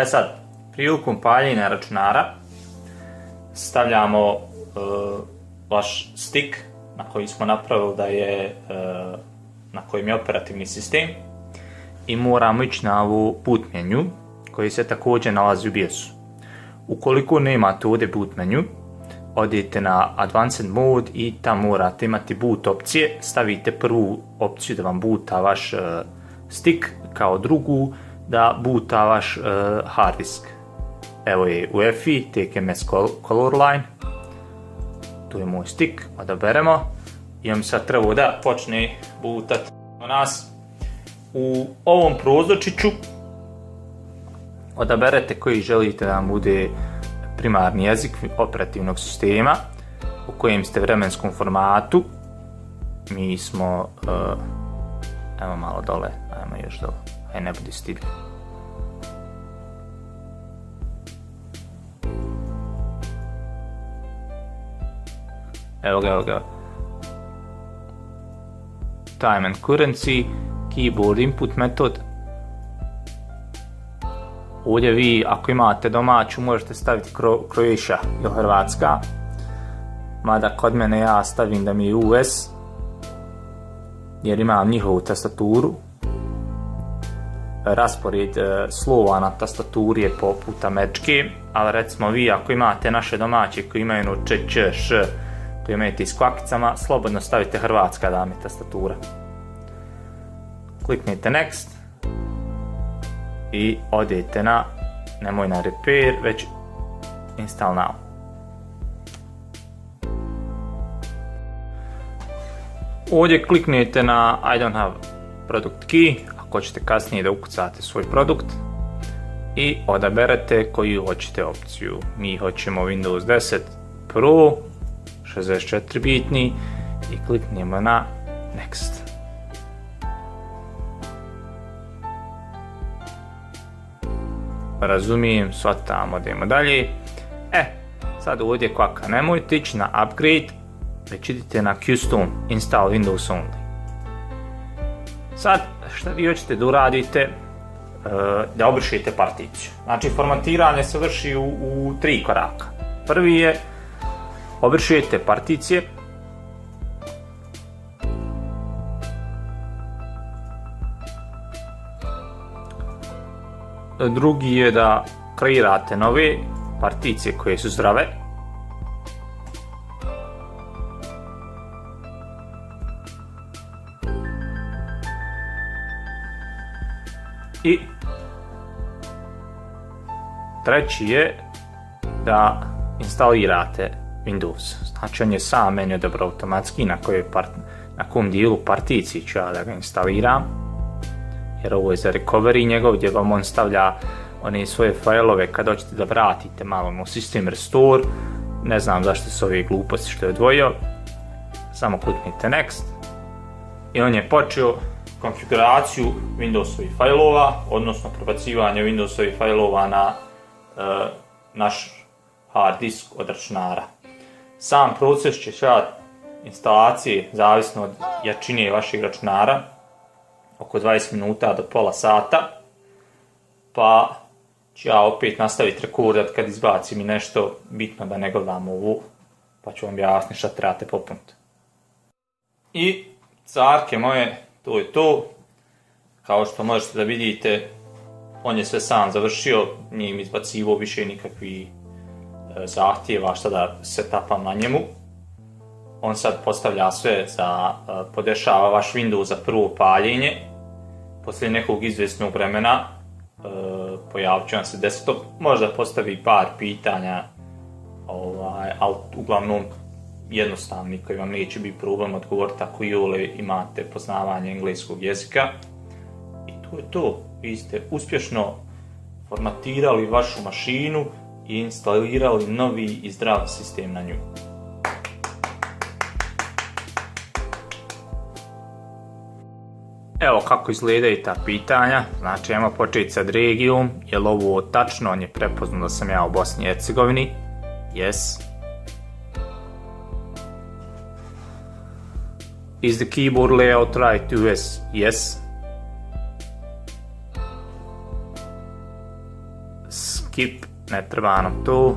Sad, prilikom paljenja računara stavljamo vaš stik na koji smo napravili na kojem je operativni sistem i moramo ići na ovu boot menu koji se također nalazi u BIOS-u. Ukoliko nemate ovdje boot menu, odete na Advanced Mode i tamo morate imati boot opcije, stavite prvu opciju da vam boota vaš stik, kao drugu da boota vaš hard disk. Evo je UEFI, TKMS Color Line, tu je moj stik, odaberemo i on sad treba da počne bootati na nas. U ovom prozorčiću odaberete koji želite da vam bude primarni jezik operativnog sistema, u kojem ste vremenskom formatu. Mi smo, evo malo dole, ajmo još dole, aj ne budi stil. Evo ga. Time and currency, keyboard input method. Ovdje vi, ako imate domaću, možete staviti Croatia ili Hrvatska. Mada kod mene ja stavim da mi je US, jer imam njihovu tastaturu. Raspored slova na tastaturi je poput američke, ali recimo vi, ako imate naše domaće koji imaju č, š, koji imate s kvakicama, slobodno stavite Hrvatska da vam je tastatura. Kliknite Next i odete na, nemoj na Repair, već Install Now. Ovdje kliknete na I don't have product key, ako ćete kasnije da ukucate svoj produkt, i odaberete koju hoćete opciju. Mi hoćemo Windows 10 Pro, 64 bitni, i kliknemo na Next. Razumijem, shvatam, odemo dalje. Sad ovdje kvaka, nemojte ići na Upgrade, već idite na Custom Install Windows Only. Sad, šta vi hoćete da uradite? Da obrišete particiju. Znači, formatiranje se vrši u 3 koraka. Prvi je, obrišete particije. Drugi je da kreirate nove particije koje su zdrave. I treći je da instalirate Windows. Znači, on je sam meni odabrao automatski na kom dijelu particije ću ja da ga instaliram. Jer ovo je za recovery njegov, gdje vam on stavlja one svoje failove kad hoćete da vratite malo u System Restore. Ne znam zašto su ove gluposti što je odvojio. Samo kliknite Next i on je počeo konfiguraciju Windowsovih failova, odnosno prebacivanje Windowsovih failova na naš hard disk od računara. Sam proces će trajati instalacije, zavisno od jačine vašeg računara, oko 20 minuta do pola sata, pa ću ja opet nastaviti rekordat kad izbacim i nešto bitno da ne gledam ovu, pa ću vam objasniti šta trebate popuniti. I carke moje, to je to. Kao što možete da vidite, on je sve sam završio, nije mi izbacivao više nikakvih zahtjeva šta da setupam na njemu. On sad postavlja sve podešava vaš Windows za prvo paljenje. Poslije nekog izvjesnog vremena pojavit će vam se desktop, možda postavi par pitanja, ali uglavnom jednostavni koji vam neće biti problem odgovoriti ako imate poznavanje engleskog jezika. I to je to. Vi ste uspješno formatirali vašu mašinu i instalirali novi i zdrav sistem na nju. Evo kako izgledaju ta pitanja. Znači, ajmo početi sa regijom. Je li ovo tačno? On je prepoznao da sam ja u Bosni i Hercegovini. Yes. Is the keyboard layout right US? Yes. skip, ne treba nam to.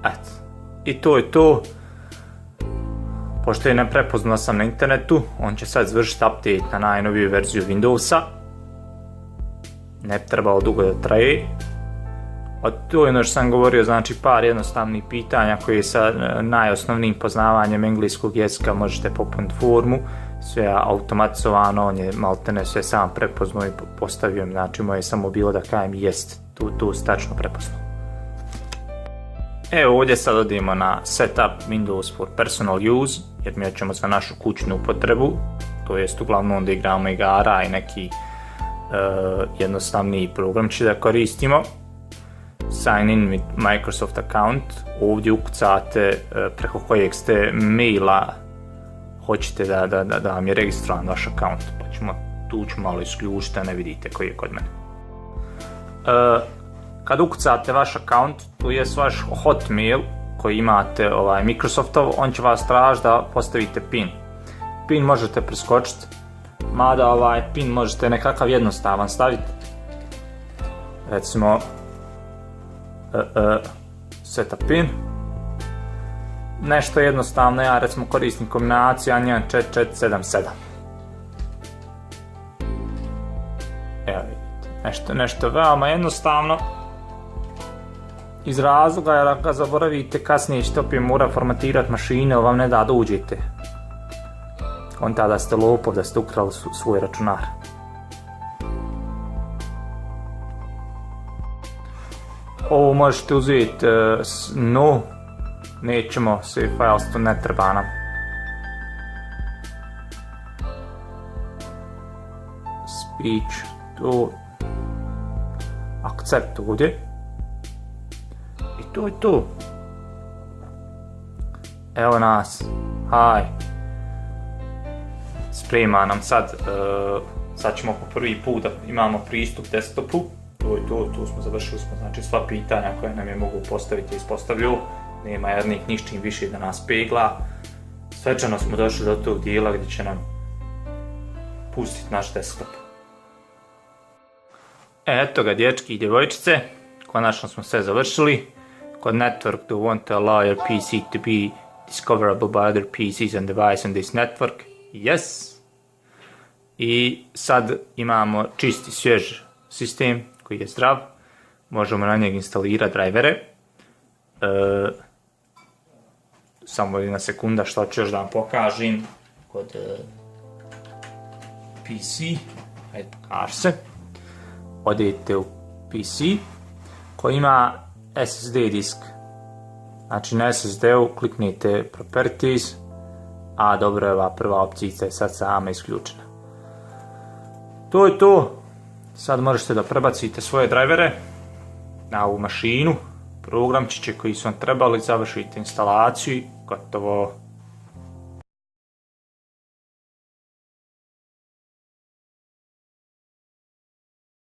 Eto, i to je to. Pošto je neprepoznao sam na internetu, on će sad izvršiti update na najnoviju verziju Windowsa. Ne bi trebalo dugo da traje. To je ono što sam govorio, znači par jednostavnih pitanja koji sa najosnovnijim poznavanjem engleskog jezika možete popuniti formu. Sve je automatizovano, on je maltene sve sam prepoznao i postavio mi, znači moje samo bilo da kajem jest, tu stačno prepoznao. Evo ovdje sad odimo na Setup Windows for Personal Use, jer mi ćemo za našu kućnu upotrebu, to jest uglavnom onda igramo igara i neki jednostavniji program će da koristimo. Sign in with Microsoft account, ovdje ukucate preko kojeg ste maila hoćete da vam je registrovan vaš account, pa ćemo tu malo isključiti da ne vidite koji je kod mene. Kad ukucate vaš account, tu je vaš Hotmail koji imate Microsoftov, on će vas tražiti da postavite PIN. PIN možete preskočiti, mada PIN možete nekakav jednostavan staviti. Recimo set a PIN. Nešto jednostavno, ja recimo koristim kombinaciju 11447. Evo vidite, nešto veoma jednostavno. Iz razloga jer ako ga zaboravite kasnije ćete opet morati formatirati mašine, vam ne da uđete. Onda da ste lopov, da ste ukrali svoj računar. Ovo možete uzeti no, nećemo, save files, to ne treba nam. Speech, to accept ovdje. I to je to. Evo nas, hi. Sprema nam sad ćemo po prvi put da imamo pristup desktopu. To je to, tu smo završili znači sva pitanja koje nam je mogu postaviti i ispostavlju. Nema jednih nišćim više da nas pegla. Svečano smo došli do tog dijela gdje će nam pustiti naš desktop. Eto ga dječki i djevojčice, konačno smo sve završili. Kod network do want to allow your PC to be discoverable by other PCs and devices on this network. Yes. I sad imamo čisti svjež sistem koji je zdrav. Možemo na njeg instalirati drivere. Samo jedna sekunda što ću još da vam pokažem kod PC. Ajde, pokaži se. Odete u PC koji ima SSD disk. Znači na SSD-u kliknite Properties, a dobro je ova prva opcija je sad sama isključena. To je to. Sad možete da prebacite svoje drivere na ovu mašinu, programčiće koji su vam trebali, završite instalaciju, gotovo.